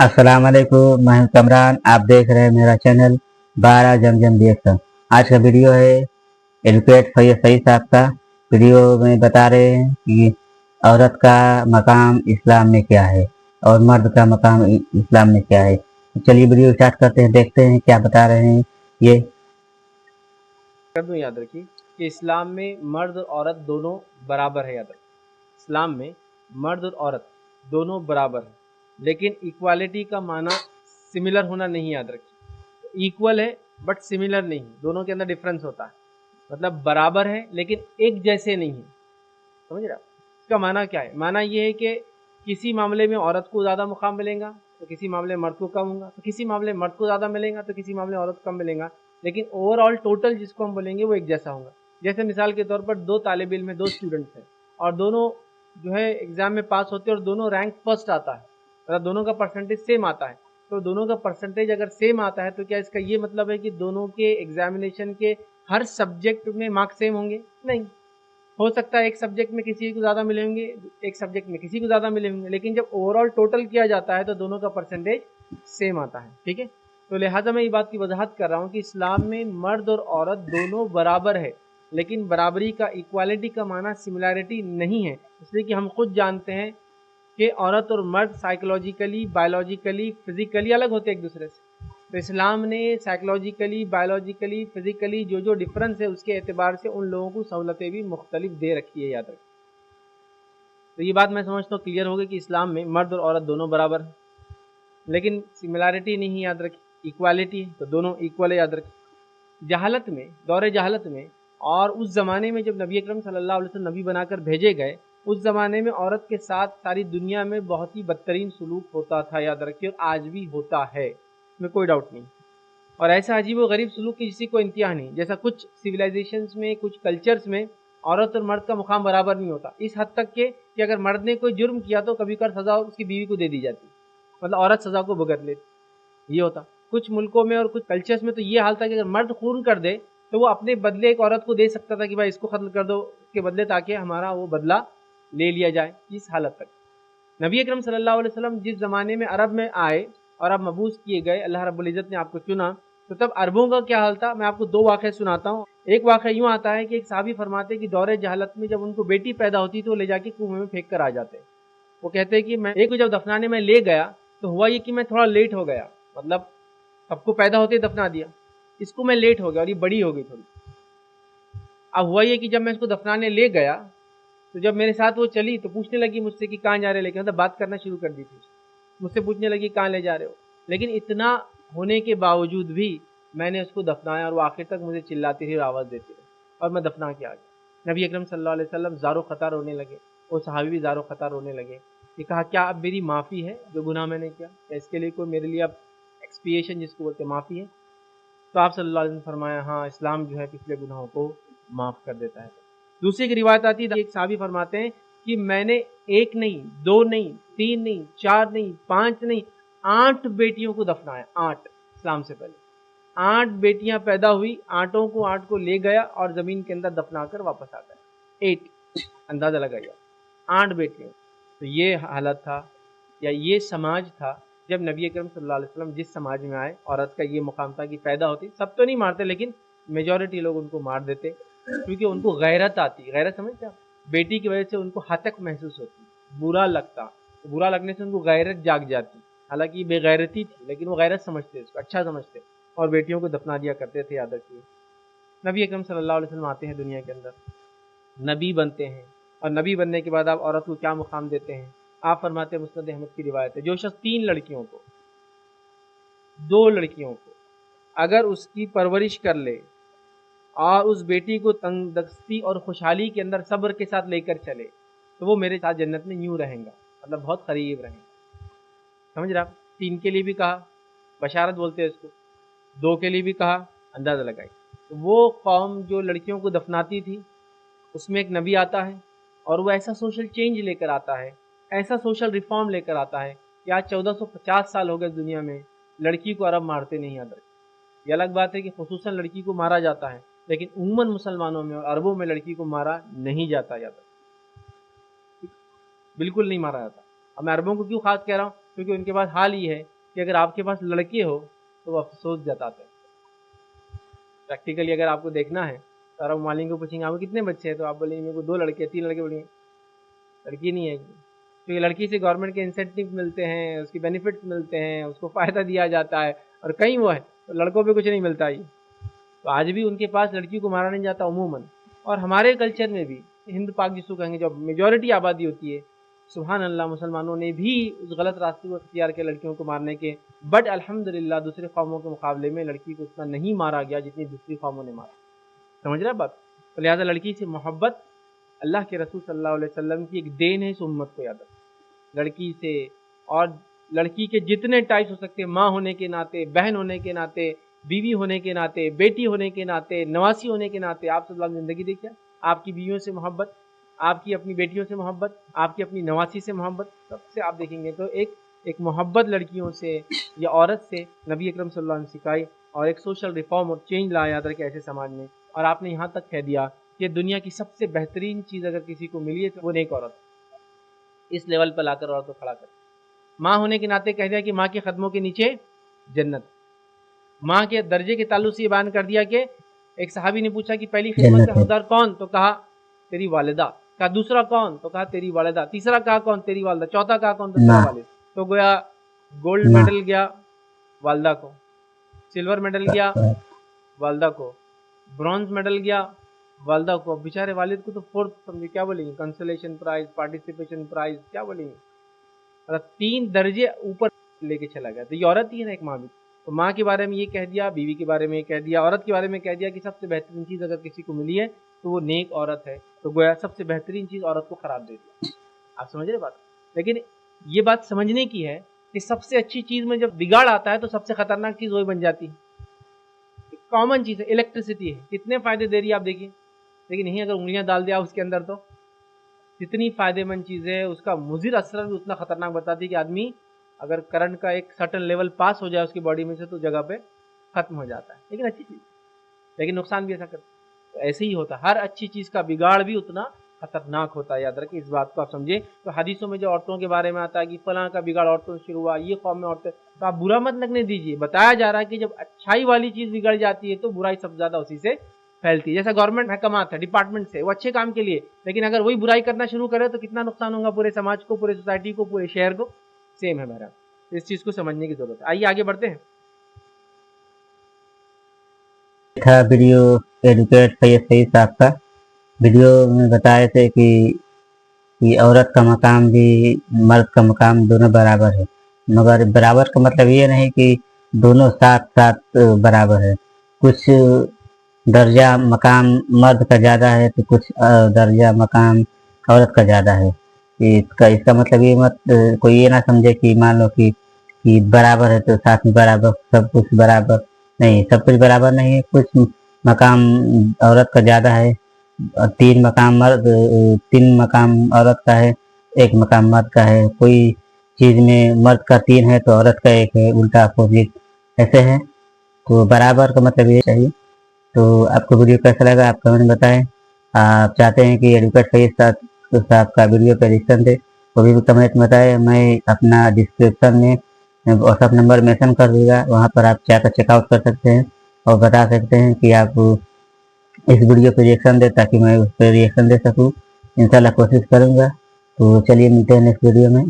अस्सलाम वालेकुम, मैं हूं कमरान। आप देख रहे हैं मेरा चैनल 12 जमजम रिएक्शन। आज का वीडियो है एडवोकेट सैयद सईद साहब का। वीडियो में बता रहे हैं कि औरत का मकाम इस्लाम में क्या है और मर्द का मकाम इस्लाम में क्या है। चलिए वीडियो स्टार्ट करते हैं, देखते हैं क्या बता रहे हैं ये। कर दूं, याद रखिए कि इस्लाम में मर्द और औरत दोनों बराबर है। याद रखिए इस्लाम में मर्द और औरत दोनों बराबर है, लेकिन इक्वालिटी का माना सिमिलर होना नहीं। याद रखिए इक्वल है बट सिमिलर नहीं है, दोनों के अंदर डिफरेंस होता है। मतलब बराबर है लेकिन एक जैसे नहीं है। समझ रहे आप? इसका माना क्या है? माना ये है कि किसी मामले में औरत को ज़्यादा मुकाम मिलेगा तो किसी मामले में मर्द को कम होगा, तो किसी मामले में मर्द को ज़्यादा मिलेगा तो किसी मामले में औरत को कम मिलेगा, लेकिन ओवरऑल टोटल जिसको हम बोलेंगे वो एक जैसा होगा। जैसे मिसाल के तौर पर दो तालिब इल्म में, दो स्टूडेंट्स हैं और दोनों जो है एग्ज़ाम में पास होते हैं और दोनों रैंक फर्स्ट आता है, मतलब दोनों का परसेंटेज सेम आता है। तो दोनों का परसेंटेज अगर सेम आता है तो क्या इसका ये मतलब है कि दोनों के एग्जामिनेशन के हर सब्जेक्ट में मार्क्स सेम होंगे? नहीं। हो सकता है एक सब्जेक्ट में किसी को ज़्यादा मिले होंगे, एक सब्जेक्ट में किसी को ज़्यादा मिले होंगे, लेकिन जब ओवरऑल टोटल किया जाता है तो दोनों का परसेंटेज सेम आता है। ठीक है, तो लिहाजा मैं ये बात की वजाहत कर रहा हूँ कि इस्लाम में मर्द और औरत दोनों बराबर है, लेकिन बराबरी का, इक्वालिटी का माना सिमिलैरिटी नहीं है। इसलिए कि हम खुद जानते हैं कि औरत और मर्द साइकोलॉजिकली, बायोलॉजिकली, फिजिकली अलग होते हैं एक दूसरे से। तो इस्लाम ने साइकोलॉजिकली, बायोलॉजिकली, फिजिकली जो जो डिफरेंस है उसके एतबार से उन लोगों को सहूलतें भी मुख्तलिफ दे रखी है। याद रखें। तो ये बात मैं समझता हूँ क्लियर हो गई कि इस्लाम में मर्द और औरत दोनों बराबर है, लेकिन सिमिलैरिटी नहीं। याद रखें, इक्वालिटी है तो दोनों इक्वल है। याद रखें, जहालत में, दौरे जहालत में और उस ज़माने में जब नबी अकरम सल्लल्लाहु अलैहि वसल्लम नबी बनाकर भेजे गए, उस ज़माने में औरत के साथ सारी दुनिया में बहुत ही बदतरीन सलूक होता था। याद रखिए, और आज भी होता है, इसमें कोई डाउट नहीं। और ऐसा अजीब व गरीब सलूक की किसी को इंतहा नहीं। जैसा कुछ सिविलाइजेशंस में, कुछ कल्चर्स में औरत और मर्द का मुकाम बराबर नहीं होता, इस हद तक के कि अगर मर्द ने कोई जुर्म किया तो कभी कभार सज़ा उसकी बीवी को दे दी जाती, मतलब औरत सज़ा को भुगत लेती। ये होता कुछ मुल्कों में और कुछ कल्चर्स में। तो ये हाल था कि अगर मर्द खून कर दे तो वो अपने बदले एक औरत को दे सकता था कि भाई इसको कत्ल कर दो उसके बदले, ताकि हमारा वो बदला ले लिया जाए। इस हालत तक नबी अकरम सल्लल्लाहु अलैहि वसल्लम जिस ज़माने में अरब में आए और आप मबूस किए गए, अल्लाह रब्बुल इज़्ज़त ने आपको चुना, तो तब अरबों का क्या हाल था। मैं आपको दो वाक़े सुनाता हूँ। एक वाक़ा यूँ आता है कि एक साहबी फरमाते कि दौरे जहालत में जब उनको बेटी पैदा होती तो ले जाके कुएं में फेंक कर आ जाते। वो कहते हैं कि मैं एक को जब दफनाने में ले गया तो हुआ ये कि मैं थोड़ा लेट हो गया, मतलब सबको पैदा होते ही दफना दिया, इसको मैं लेट हो गया और ये बड़ी हो गई थोड़ी। अब हुआ ये कि जब मैं इसको दफनाने ले गया तो जब मेरे साथ वो चली तो पूछने लगी मुझसे कि कहाँ जा रहे, लेकिन मतलब बात करना शुरू कर दी थी, मुझसे पूछने लगी कहाँ ले जा रहे हो। लेकिन इतना होने के बावजूद भी मैंने उसको दफनाया और वो आखिर तक मुझे चिल्लाती रही और आवाज़ देती रही और मैं दफना के आ गया। नबी अकरम सल्लल्लाहु अलैहि वसल्लम ज़ारो ख़ता रोने लगे, वो सहाबी भी ज़ारो ख़ता रोने लगे। ये कहा क्या अब मेरी माफ़ी है जो गुनाह मैंने किया, क्या इसके लिए कोई मेरे लिए अब एक्सपिएशन जिसको बोलते माफ़ी है? तो आप सल्लल्लाहु अलैहि वसल्लम ने फरमाया हाँ, इस्लाम जो है पिछले गुनाहों को माफ़ कर देता है। दूसरी एक रिवायत आती है, एक साहबी फरमाते हैं कि मैंने एक नहीं, दो नहीं, तीन नहीं, चार नहीं, पांच नहीं, 8 बेटियों को दफनाया। 8 इस्लाम से पहले 8 बेटियां पैदा हुई, आठों को 8 को ले गया और ज़मीन के अंदर दफना कर वापस आ गया। 8, अंदाज़ा लगाइए, 8 बेटियां। तो ये हालत था या ये समाज था जब नबी अकरम सल्लल्लाहु अलैहि वसल्लम जिस समाज में आए। औरत का ये मुकाम था कि पैदा होती, सब तो नहीं मारते लेकिन मेजॉरिटी लोग उनको मार देते, क्योंकि उनको गैरत आती। गैरत समझते आप? बेटी की वजह से उनको हतक महसूस होती, बुरा लगता, तो बुरा लगने से उनको गैरत जाग जाती। हालांकि बेगैरती थी लेकिन वो गैरत समझते, उसको अच्छा समझते और बेटियों को दफना दिया करते थे। याद रखिए, नबी अकरम सल्लल्लाहु अलैहि वसल्लम आते हैं दुनिया के अंदर, नबी बनते हैं और नबी बनने के बाद आप औरत को क्या मुकाम देते हैं? आप फरमाते हैं, मुस्नद अहमद की रिवायत है, जो शख्स 3 लड़कियों को, 2 लड़कियों को अगर उसकी परवरिश कर ले और उस बेटी को तंदुरुस्ती और खुशहाली के अंदर सब्र के साथ लेकर चले तो वो मेरे साथ जन्नत में यूँ रहेगा, मतलब बहुत करीब रहेगा। समझ रहे आप? 3 के लिए भी कहा, बशारत बोलते हैं इसको, 2 के लिए भी कहा, अंदाज़ा लगाई। तो वो कौम जो लड़कियों को दफनाती थी उसमें एक नबी आता है और वो ऐसा सोशल चेंज लेकर आता है, ऐसा सोशल रिफॉर्म लेकर आता है कि आज 1450 साल हो गए दुनिया में लड़की को अरब मारते नहीं। याद रखें, ये अलग बात है कि खुसूसन लड़की को मारा जाता है, लेकिन उम्मन मुसलमानों में और अरबों में लड़की को मारा नहीं जाता। याद रखें, बिल्कुल नहीं मारा जाता। अब मैं अरबों को क्यों खास कह रहा हूँ, क्योंकि उनके पास हाल ही है कि अगर आपके पास लड़के हो तो वो अफसोस जताते हैं। प्रैक्टिकली अगर आपको देखना है तो आप मालिक को पूछेंगे आपको कितने बच्चे हैं, तो आप बोलेंगे मेरे को 2 लड़के 3 लड़के, बोलेंगे लड़की नहीं है। तो ये लड़की से गवर्नमेंट के इंसेंटिव मिलते हैं, उसकी बेनिफिट्स मिलते हैं, उसको फ़ायदा दिया जाता है, और कहीं वो है तो लड़कों पे कुछ नहीं मिलता ये। तो आज भी उनके पास लड़कियों को मारा नहीं जाता अमूमन। और हमारे कल्चर में भी हिंद पाक जिसको कहेंगे, जब मेजॉरिटी आबादी होती है, सुभान अल्लाह, मुसलमानों ने भी उस गलत रास्ते को इख्तियार किया लड़कियों को मारने के, बट अल्हम्दुलिल्लाह दूसरे कौमों के मुकाबले में लड़की को उतना नहीं मारा गया जितनी दूसरी कौमों ने मारा। समझ रहे बात? तो लिहाजा लड़की से मोहब्बत अल्लाह के रसूल सल्लल्लाहु अलैहि वसल्लम की एक देन है इस उम्मत को याद रखें। लड़की से और लड़की के जितने टाइप्स हो सकते हैं, माँ होने के नाते, बहन होने के नाते, बीवी होने के नाते, बेटी होने के नाते, नवासी होने के नाते, आप सल्लल्लाहु अलैहि वसल्लम ज़िंदगी देखिए, आपकी बीवियों से मोहब्बत, आपकी अपनी बेटियों से मोहब्बत, आपकी अपनी नवासी से मोहब्बत, सबसे आप देखेंगे तो एक मोहब्बत लड़कियों से या औरत से नबी अकरम सल्लल्लाहु अलैहि वसल्लम सिखाई, और एक सोशल रिफॉर्म और चेंज लाया याद रखे ऐसे समाज में। और आपने यहाँ तक कह दिया कि दुनिया की सबसे बेहतरीन चीज़ अगर किसी को मिली है तो वो नेक औरत। इस लेवल पर लाकर औरत को खड़ा कर, माँ होने के नाते कह दिया कि माँ के कदमों के नीचे जन्नत। माँ के दर्जे के ताल्लुक से ये बयान कर दिया कि एक सहाबी ने पूछा कि पहली खिदमत का हकदार कौन, तो कहा तेरी वालिदा। कहा दूसरा कौन, तो कहा तेरी वालिदा। तीसरा कहा कौन, तेरी वालिदा। चौथा कहा कौन, तो तेरा वालिद। तो गोया गोल्ड मेडल गया वालिदा को, सिल्वर मेडल गया वालिदा को, ब्रॉन्ज मेडल गया वालिदा को। बेचारे वालिद को तो फोर्थ समझे, क्या बोलेंगे, कंसोलेशन प्राइज, पार्टिसिपेशन प्राइज, क्या बोलेंगे, मतलब 3 दर्जे ऊपर लेके चला गया। तो ये औरत ही है ना एक माँ भी। तो माँ के बारे में ये कह दिया, बीवी के बारे में कह दिया, औरत के बारे में कह दिया कि सबसे बेहतरीन चीज़ अगर किसी को मिली है तो वो नेक औरत है। तो गोया सबसे बेहतरीन चीज़ औरत को खराब दे दिया। आप समझ रहे बात? लेकिन ये बात समझने की है कि सबसे अच्छी चीज़ में जब बिगाड़ आता है तो सबसे खतरनाक चीज़ वही बन जाती है। कॉमन चीज़ है, इलेक्ट्रिसिटी है, कितने फ़ायदे दे रही है आप देखिए, लेकिन यहीं अगर उंगलियां डाल दिया उसके अंदर तो जितनी फ़ायदेमंद चीज़ है उसका मुज़िर असर भी उतना ख़तरनाक बताती है कि आदमी अगर करंट का एक सर्टन लेवल पास हो जाए उसकी बॉडी में से तो जगह पे ख़त्म हो जाता है। लेकिन अच्छी चीज़, लेकिन नुकसान भी ऐसा करता है। तो ऐसे ही होता है, हर अच्छी चीज़ का बिगाड़ भी उतना खतरनाक होता है। याद रखें इस बात को, आप समझे। तो हदीसों में जो औरतों के बारे में आता है कि फलां का बिगाड़ औरतों से शुरू हुआ, ये कौम में औरतें, तो आप बुरा मत लगने दीजिए। बताया जा रहा है कि जब अच्छाई वाली चीज़ बिगड़ जाती है तो बुराई सबसे ज़्यादा उसी से फैलती है। जैसा गवर्नमेंट महकमा है, डिपार्टमेंट से, वो अच्छे काम के लिए, लेकिन अगर वही बुराई करना शुरू करे तो कितना नुकसान होगा पूरे समाज को, पूरे सोसाइटी को, पूरे शहर को। सेम है मेरा, इस चीज़ को समझने की जरूरत है। आइए आगे बढ़ते हैं। था वीडियो एडुकेट सैयद सईद साहब का। वीडियो में बताए थे कि औरत का मकाम भी मर्द का मकाम दोनों बराबर है, मगर बराबर का मतलब ये नहीं कि दोनों साथ साथ बराबर है। कुछ दर्जा मकाम मर्द का ज़्यादा है तो कुछ दर्जा मकाम औरत का ज़्यादा है। इसका मतलब ये मत कोई ये ना समझे कि मान लो कि बराबर है तो साथ में बराबर सब कुछ बराबर नहीं, सब कुछ बराबर नहीं है। कुछ मकाम औरत का ज़्यादा है, 3 मकाम औरत का है, 1 मकाम मर्द का है। कोई चीज़ में मर्द का 3 है तो औरत का 1 है, उल्टा अपोजिट ऐसे है। तो बराबर का मतलब ये चाहिए। तो आपको वीडियो कैसा लगा आप कमेंट में बताएं। आप चाहते हैं कि एडुकेट सईद साहब का वीडियो का रिएक्शन दे, वो भी कमेंट में बताएं। मैं अपना डिस्क्रिप्शन में व्हाट्सअप नंबर मेंशन कर दूँगा, वहाँ पर आप जाकर चेकआउट कर सकते हैं और बता सकते हैं कि आप इस वीडियो पर रिएक्शन दे, ताकि मैं उस पर रिएक्शन दे सकूँ। इंशाल्लाह कोशिश करूँगा। तो चलिए मिलते हैं नेक्स्ट वीडियो में।